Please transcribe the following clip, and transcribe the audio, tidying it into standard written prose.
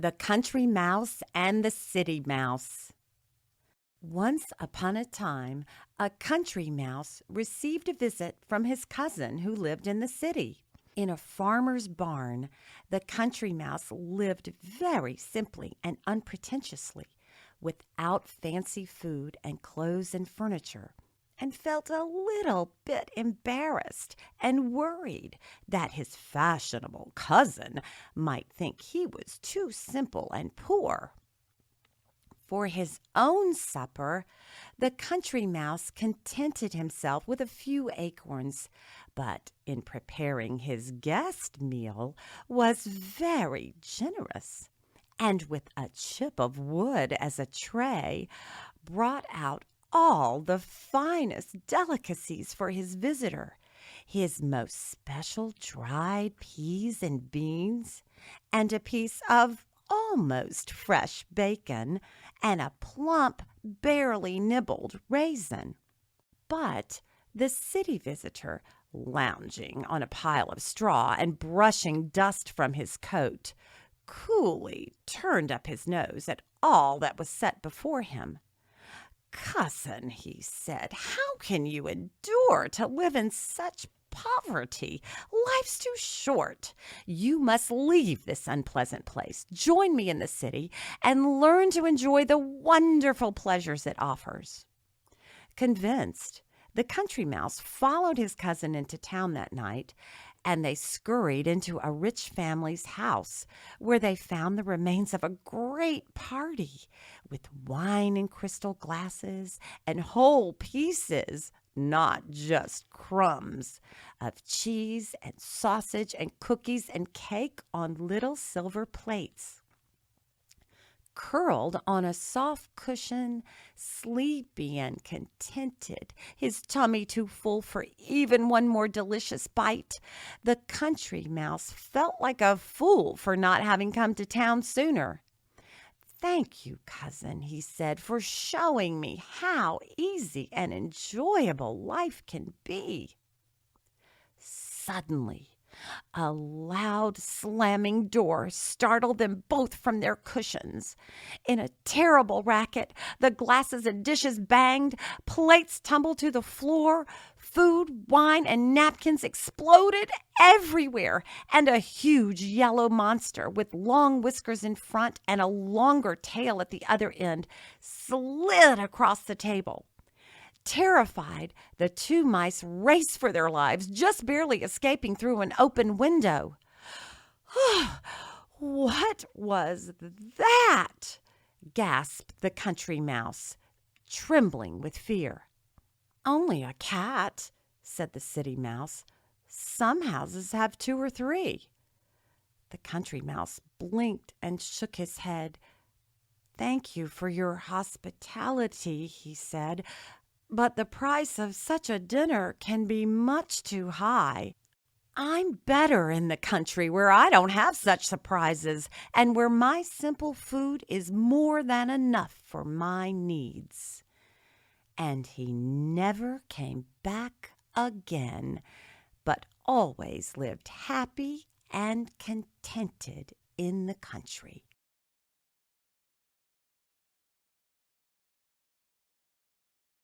The Country Mouse and the City Mouse. Once upon a time, a country mouse received a visit from his cousin who lived in the city. In a farmer's barn, the country mouse lived very simply and unpretentiously, without fancy food and clothes and furniture, and felt a little bit embarrassed and worried that his fashionable cousin might think he was too simple and poor. For his own supper, the country mouse contented himself with a few acorns, but in preparing his guest meal was very generous, and with a chip of wood as a tray, brought out all the finest delicacies for his visitor, his most special dried peas and beans, and a piece of almost fresh bacon, and a plump, barely nibbled raisin. But the city visitor, lounging on a pile of straw and brushing dust from his coat, coolly turned up his nose at all that was set before him. "Cousin," he said, "how can you endure to live in such poverty? Life's too short. You must leave this unpleasant place, join me in the city, and learn to enjoy the wonderful pleasures it offers." Convinced, the country mouse followed his cousin into town that night, and they scurried into a rich family's house, where they found the remains of a great party, with wine in crystal glasses and whole pieces, not just crumbs, of cheese and sausage and cookies and cake on little silver plates. Curled on a soft cushion, sleepy and contented, his tummy too full for even one more delicious bite, the country mouse felt like a fool for not having come to town sooner. "Thank you, cousin," he said, "for showing me how easy and enjoyable life can be." Suddenly, a loud slamming door startled them both from their cushions. In a terrible racket, the glasses and dishes banged, plates tumbled to the floor, food, wine, and napkins exploded everywhere, and a huge yellow monster with long whiskers in front and a longer tail at the other end slid across the table. Terrified, the two mice raced for their lives, just barely escaping through an open window. "What was that?" gasped the country mouse, trembling with fear. "Only a cat," said the city mouse. "Some houses have two or three." The country mouse blinked and shook his head. "Thank you for your hospitality," he said, "but the price of such a dinner can be much too high. I'm better in the country, where I don't have such surprises, and where my simple food is more than enough for my needs." And he never came back again, but always lived happy and contented in the country.